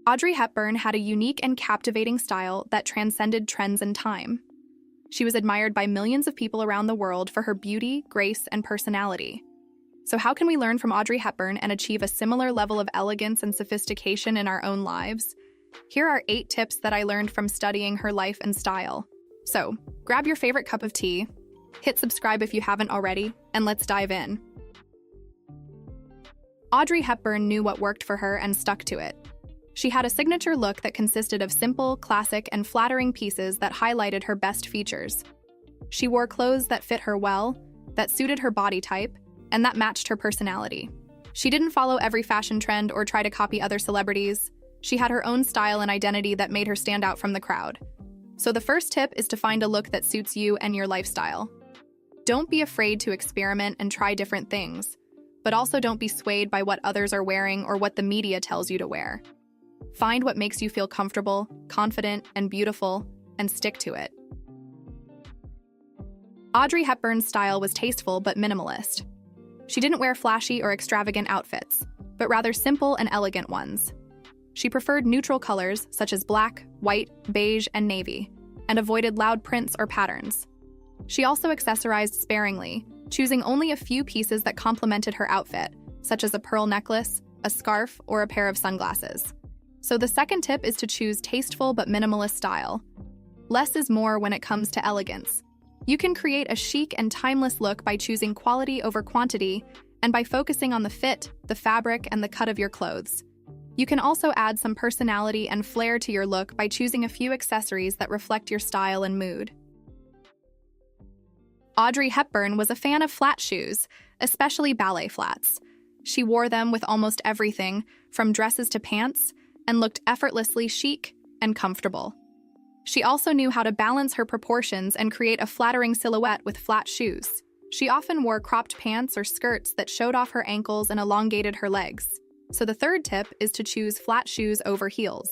Audrey Hepburn had a unique and captivating style that transcended trends and time. She was admired by millions of people around the world for her beauty, grace, and personality. So how can we learn from Audrey Hepburn and achieve a similar level of elegance and sophistication in our own lives? Here are 8 tips that I learned from studying her life and style. So, grab your favorite cup of tea, hit subscribe if you haven't already, and let's dive in. Audrey Hepburn knew what worked for her and stuck to it. She had a signature look that consisted of simple, classic, and flattering pieces that highlighted her best features. She wore clothes that fit her well, that suited her body type, and that matched her personality. She didn't follow every fashion trend or try to copy other celebrities. She had her own style and identity that made her stand out from the crowd. So the first tip is to find a look that suits you and your lifestyle. Don't be afraid to experiment and try different things, but also don't be swayed by what others are wearing or what the media tells you to wear. Find what makes you feel comfortable, confident, and beautiful, and stick to it. Audrey Hepburn's style was tasteful but minimalist. She didn't wear flashy or extravagant outfits, but rather simple and elegant ones. She preferred neutral colors such as black, white, beige, and navy, and avoided loud prints or patterns. She also accessorized sparingly, choosing only a few pieces that complemented her outfit, such as a pearl necklace, a scarf, or a pair of sunglasses. So the second tip is to choose tasteful but minimalist style. Less is more when it comes to elegance. You can create a chic and timeless look by choosing quality over quantity and by focusing on the fit, the fabric, and the cut of your clothes. You can also add some personality and flair to your look by choosing a few accessories that reflect your style and mood. Audrey Hepburn was a fan of flat shoes, especially ballet flats. She wore them with almost everything, from dresses to pants, and looked effortlessly chic and comfortable. She also knew how to balance her proportions and create a flattering silhouette with flat shoes. She often wore cropped pants or skirts that showed off her ankles and elongated her legs. So the third tip is to choose flat shoes over heels.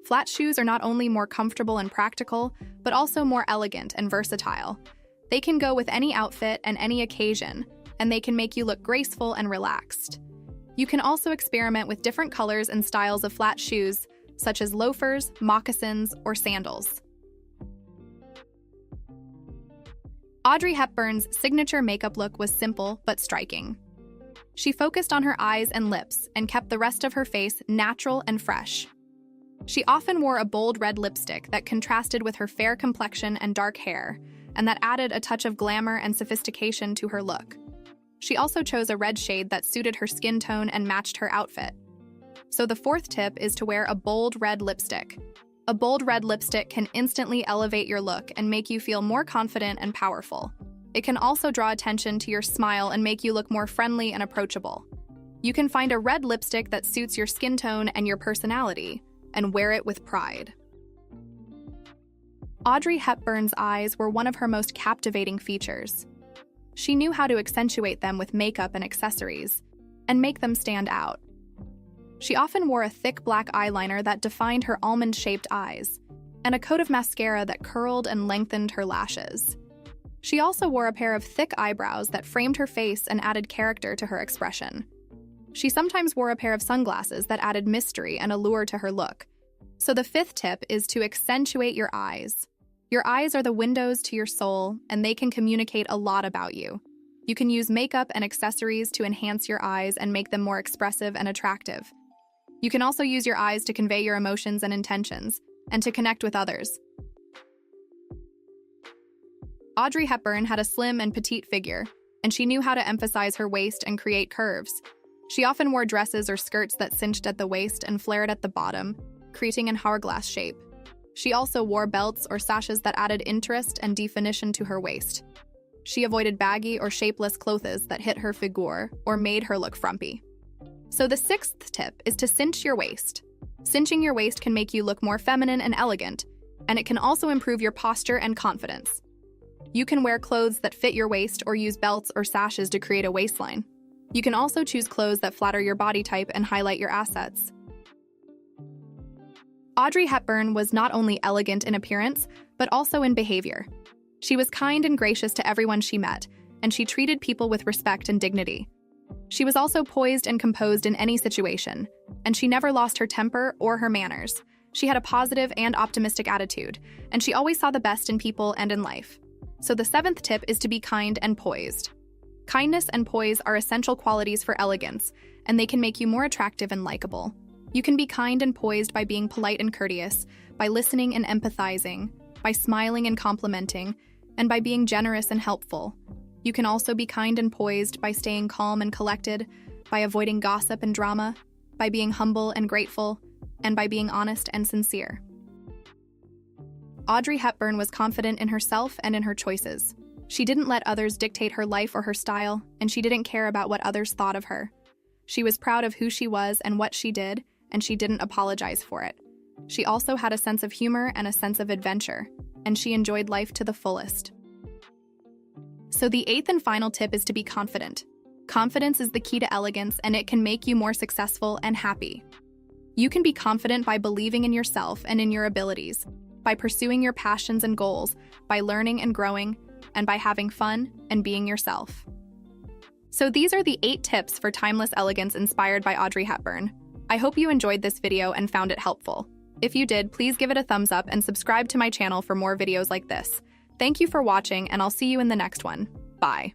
Flat shoes are not only more comfortable and practical, but also more elegant and versatile. They can go with any outfit and any occasion, and they can make you look graceful and relaxed. You can also experiment with different colors and styles of flat shoes, such as loafers, moccasins, or sandals. Audrey Hepburn's signature makeup look was simple but striking. She focused on her eyes and lips and kept the rest of her face natural and fresh. She often wore a bold red lipstick that contrasted with her fair complexion and dark hair, and that added a touch of glamour and sophistication to her look. She also chose a red shade that suited her skin tone and matched her outfit. So the fourth tip is to wear a bold red lipstick. A bold red lipstick can instantly elevate your look and make you feel more confident and powerful. It can also draw attention to your smile and make you look more friendly and approachable. You can find a red lipstick that suits your skin tone and your personality, and wear it with pride. Audrey Hepburn's eyes were one of her most captivating features. She knew how to accentuate them with makeup and accessories, and make them stand out. She often wore a thick black eyeliner that defined her almond-shaped eyes, and a coat of mascara that curled and lengthened her lashes. She also wore a pair of thick eyebrows that framed her face and added character to her expression. She sometimes wore a pair of sunglasses that added mystery and allure to her look. So the fifth tip is to accentuate your eyes. Your eyes are the windows to your soul, and they can communicate a lot about you. You can use makeup and accessories to enhance your eyes and make them more expressive and attractive. You can also use your eyes to convey your emotions and intentions, and to connect with others. Audrey Hepburn had a slim and petite figure, and she knew how to emphasize her waist and create curves. She often wore dresses or skirts that cinched at the waist and flared at the bottom, creating an hourglass shape. She also wore belts or sashes that added interest and definition to her waist. She avoided baggy or shapeless clothes that hit her figure or made her look frumpy. So the sixth tip is to cinch your waist. Cinching your waist can make you look more feminine and elegant, and it can also improve your posture and confidence. You can wear clothes that fit your waist or use belts or sashes to create a waistline. You can also choose clothes that flatter your body type and highlight your assets. Audrey Hepburn was not only elegant in appearance, but also in behavior. She was kind and gracious to everyone she met, and she treated people with respect and dignity. She was also poised and composed in any situation, And she never lost her temper or her manners. She had a positive and optimistic attitude, and she always saw the best in people and in life. So the 7th tip is to be kind and poised. Kindness and poise are essential qualities for elegance, and they can make you more attractive and likable. You can be kind and poised by being polite and courteous, by listening and empathizing, by smiling and complimenting, and by being generous and helpful. You can also be kind and poised by staying calm and collected, by avoiding gossip and drama, by being humble and grateful, and by being honest and sincere. Audrey Hepburn was confident in herself and in her choices. She didn't let others dictate her life or her style, and she didn't care about what others thought of her. She was proud of who she was and what she did, and she didn't apologize for it. She also had a sense of humor and a sense of adventure, and she enjoyed life to the fullest. So the 8th and final tip is to be confident. Confidence is the key to elegance, and it can make you more successful and happy. You can be confident by believing in yourself and in your abilities, by pursuing your passions and goals, by learning and growing, and by having fun and being yourself. So these are the 8 tips for timeless elegance inspired by Audrey Hepburn. I hope you enjoyed this video and found it helpful. If you did, please give it a thumbs up and subscribe to my channel for more videos like this. Thank you for watching, and I'll see you in the next one. Bye.